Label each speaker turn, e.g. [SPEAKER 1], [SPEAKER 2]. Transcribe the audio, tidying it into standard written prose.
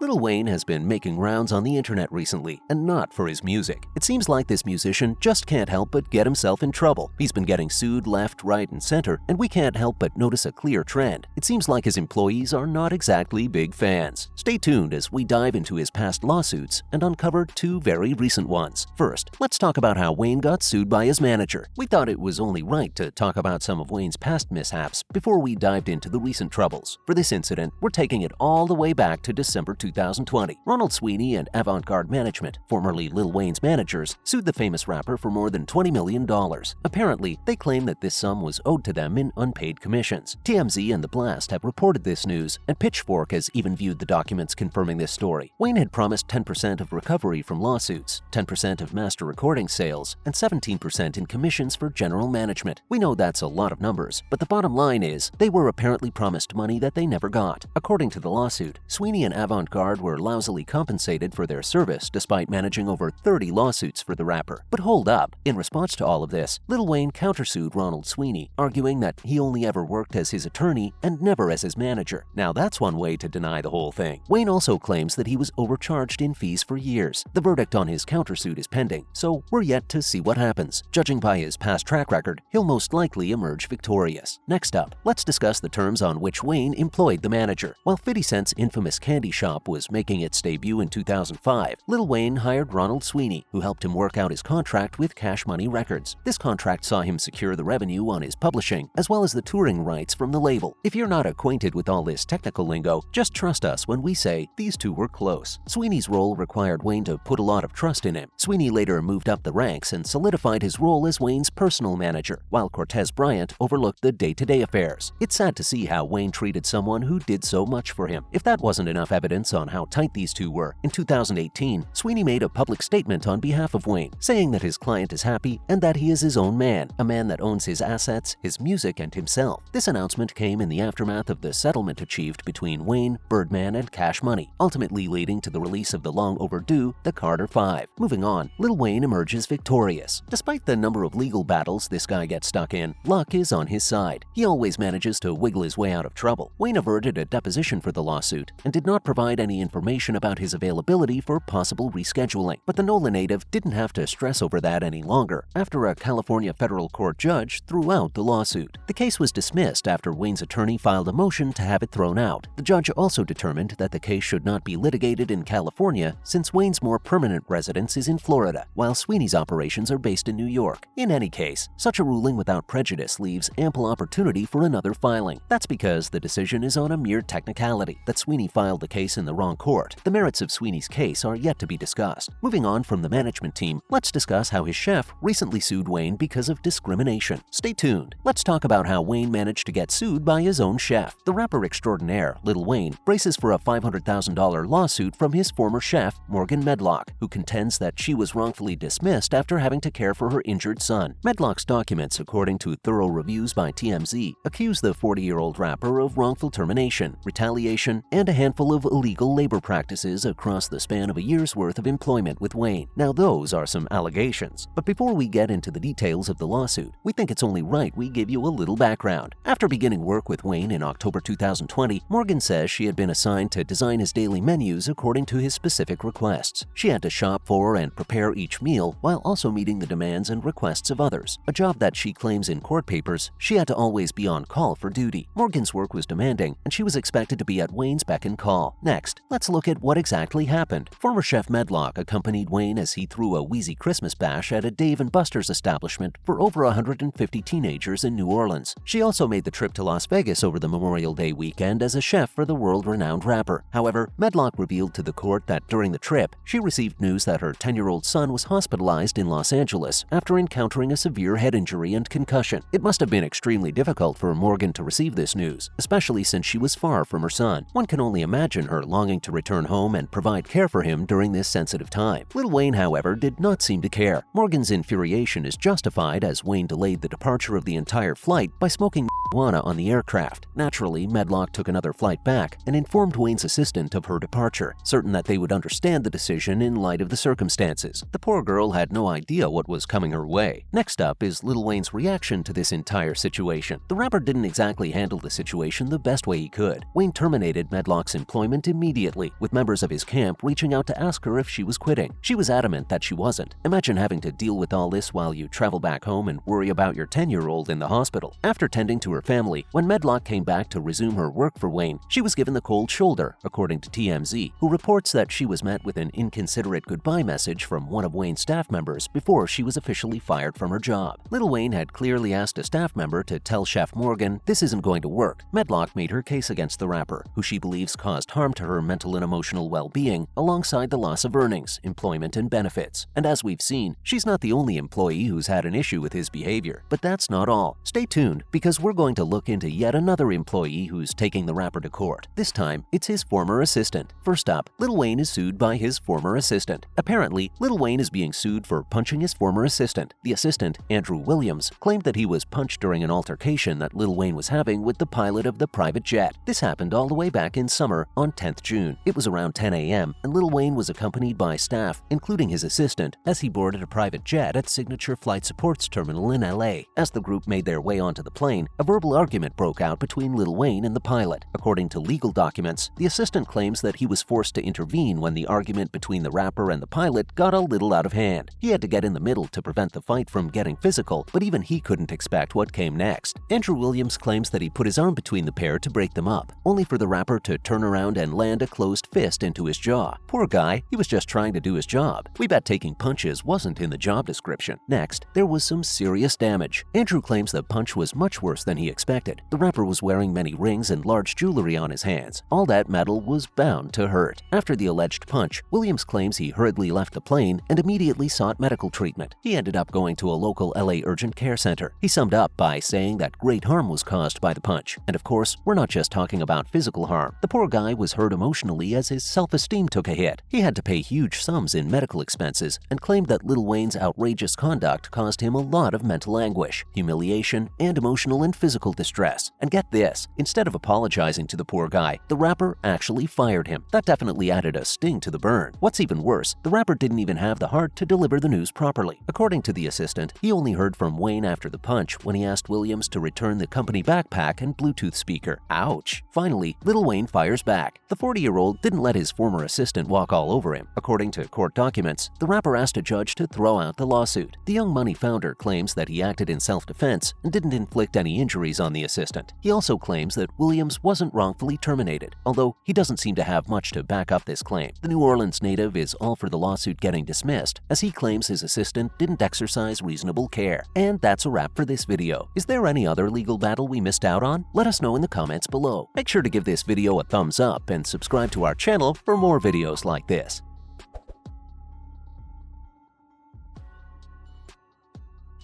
[SPEAKER 1] Lil Wayne has been making rounds on the internet recently, and not for his music. It seems like this musician just can't help but get himself in trouble. He's been getting sued left, right, and center, and we can't help but notice a clear trend. It seems like his employees are not exactly big fans. Stay tuned as we dive into his past lawsuits and uncover two very recent ones. First, let's talk about how Wayne got sued by his manager. We thought it was only right to talk about some of Wayne's past mishaps before we dived into the recent troubles. For this incident, we're taking it all the way back to December 2020. Ronald Sweeney and Avant Garde Management, formerly Lil Wayne's managers, sued the famous rapper for more than $20 million. Apparently, they claim that this sum was owed to them in unpaid commissions. TMZ and The Blast have reported this news, and Pitchfork has even viewed the documents confirming this story. Wayne had promised 10% of recovery from lawsuits, 10% of master recording sales, and 17% in commissions for general management. We know that's a lot of numbers, but the bottom line is they were apparently promised money that they never got. According to the lawsuit, Sweeney and Avant Garde were lousily compensated for their service despite managing over 30 lawsuits for the rapper. But hold up, in response to all of this, Lil Wayne countersued Ronald Sweeney, arguing that he only ever worked as his attorney and never as his manager. Now that's one way to deny the whole thing. Wayne also claims that he was overcharged in fees for years. The verdict on his countersuit is pending, so we're yet to see what happens. Judging by his past track record, he'll most likely emerge victorious. Next up, let's discuss the terms on which Wayne employed the manager. While 50 Cent's infamous candy shop was making its debut in 2005, Lil Wayne hired Ronald Sweeney, who helped him work out his contract with Cash Money Records. This contract saw him secure the revenue on his publishing, as well as the touring rights from the label. If you're not acquainted with all this technical lingo, just trust us when we say these two were close. Sweeney's role required Wayne to put a lot of trust in him. Sweeney later moved up the ranks and solidified his role as Wayne's personal manager, while Cortez Bryant overlooked the day-to-day affairs. It's sad to see how Wayne treated someone who did so much for him. If that wasn't enough evidence on how tight these two were, in 2018, Sweeney made a public statement on behalf of Wayne, saying that his client is happy and that he is his own man, a man that owns his assets, his music, and himself. This announcement came in the aftermath of the settlement achieved between Wayne, Birdman, and Cash Money, ultimately leading to the release of the long overdue The Carter 5. Moving on, Lil Wayne emerges victorious. Despite the number of legal battles this guy gets stuck in, luck is on his side. He always manages to wiggle his way out of trouble. Wayne averted a deposition for the lawsuit and did not provide any information about his availability for possible rescheduling. But the NOLA native didn't have to stress over that any longer after a California federal court judge threw out the lawsuit. The case was dismissed after Wayne's attorney filed a motion to have it thrown out. The judge also determined that the case should not be litigated in California since Wayne's more permanent residence is in Florida, while Sweeney's operations are based in New York. In any case, such a ruling without prejudice leaves ample opportunity for another filing. That's because the decision is on a mere technicality, that Sweeney filed the case in the wrong court. The merits of Sweeney's case are yet to be discussed. Moving on from the management team, let's discuss how his chef recently sued Wayne because of discrimination. Stay tuned. Let's talk about how Wayne managed to get sued by his own chef. The rapper extraordinaire, Lil Wayne, braces for a $500,000 lawsuit from his former chef, Morgan Medlock, who contends that she was wrongfully dismissed after having to care for her injured son. Medlock's documents, according to thorough reviews by TMZ, accuse the 40-year-old rapper of wrongful termination, retaliation, and a handful of illegal labor practices across the span of a year's worth of employment with Wayne. Now those are some allegations. But before we get into the details of the lawsuit, we think it's only right we give you a little background. After beginning work with Wayne in October 2020, Morgan says she had been assigned to design his daily menus according to his specific requests. She had to shop for and prepare each meal while also meeting the demands and requests of others, a job that she claims in court papers she had to always be on call for duty. Morgan's work was demanding, and she was expected to be at Wayne's beck and call. Next, let's look at what exactly happened. Former chef Medlock accompanied Wayne as he threw a wheezy Christmas bash at a Dave & Buster's establishment for over 150 teenagers in New Orleans. She also made the trip to Las Vegas over the Memorial Day weekend as a chef for the world-renowned rapper. However, Medlock revealed to the court that during the trip, she received news that her 10-year-old son was hospitalized in Los Angeles after encountering a severe head injury and concussion. It must have been extremely difficult for Morgan to receive this news, especially since she was far from her son. One can only imagine her longing to return home and provide care for him during this sensitive time. Lil Wayne, however, did not seem to care. Morgan's infuriation is justified as Wayne delayed the departure of the entire flight by smoking marijuana on the aircraft. Naturally, Medlock took another flight back and informed Wayne's assistant of her departure, certain that they would understand the decision in light of the circumstances. The poor girl had no idea what was coming her way. Next up is Lil Wayne's reaction to this entire situation. The rapper didn't exactly handle the situation the best way he could. Wayne terminated Medlock's employment immediately immediately, with members of his camp reaching out to ask her if she was quitting. She was adamant that she wasn't. Imagine having to deal with all this while you travel back home and worry about your 10-year-old in the hospital. After tending to her family, when Medlock came back to resume her work for Wayne, she was given the cold shoulder, according to TMZ, who reports that she was met with an inconsiderate goodbye message from one of Wayne's staff members before she was officially fired from her job. Lil Wayne had clearly asked a staff member to tell Chef Morgan this isn't going to work. Medlock made her case against the rapper, who she believes caused harm to her mental and emotional well-being, alongside the loss of earnings, employment, and benefits. And as we've seen, she's not the only employee who's had an issue with his behavior. But that's not all. Stay tuned, because we're going to look into yet another employee who's taking the rapper to court. This time, it's his former assistant. First up, Lil Wayne is sued by his former assistant. Apparently, Lil Wayne is being sued for punching his former assistant. The assistant, Andrew Williams, claimed that he was punched during an altercation that Lil Wayne was having with the pilot of the private jet. This happened all the way back in summer on 10th June. It was around 10 a.m., and Lil Wayne was accompanied by staff, including his assistant, as he boarded a private jet at Signature Flight Support's terminal in LA. As the group made their way onto the plane, a verbal argument broke out between Lil Wayne and the pilot. According to legal documents, the assistant claims that he was forced to intervene when the argument between the rapper and the pilot got a little out of hand. He had to get in the middle to prevent the fight from getting physical, but even he couldn't expect what came next. Andrew Williams claims that he put his arm between the pair to break them up, only for the rapper to turn around and land a closed fist into his jaw. Poor guy, he was just trying to do his job. We bet taking punches wasn't in the job description. Next, there was some serious damage. Andrew claims the punch was much worse than he expected. The rapper was wearing many rings and large jewelry on his hands. All that metal was bound to hurt. After the alleged punch, Williams claims he hurriedly left the plane and immediately sought medical treatment. He ended up going to a local LA urgent care center. He summed up by saying that great harm was caused by the punch. And of course, we're not just talking about physical harm. The poor guy was hurt emotionally as his self-esteem took a hit. He had to pay huge sums in medical expenses and claimed that Lil Wayne's outrageous conduct caused him a lot of mental anguish, humiliation, and emotional and physical distress. And get this, instead of apologizing to the poor guy, the rapper actually fired him. That definitely added a sting to the burn. What's even worse, the rapper didn't even have the heart to deliver the news properly. According to the assistant, he only heard from Wayne after the punch when he asked Williams to return the company backpack and Bluetooth speaker. Ouch. Finally, Lil Wayne fires back. The 40-year-old didn't let his former assistant walk all over him. According to court documents, the rapper asked a judge to throw out the lawsuit. The Young Money founder claims that he acted in self-defense and didn't inflict any injuries on the assistant. He also claims that Williams wasn't wrongfully terminated, although he doesn't seem to have much to back up this claim. The New Orleans native is all for the lawsuit getting dismissed, as he claims his assistant didn't exercise reasonable care. And that's a wrap for this video. Is there any other legal battle we missed out on? Let us know in the comments below. Make sure to give this video a thumbs up and subscribe to our channel for more videos like this.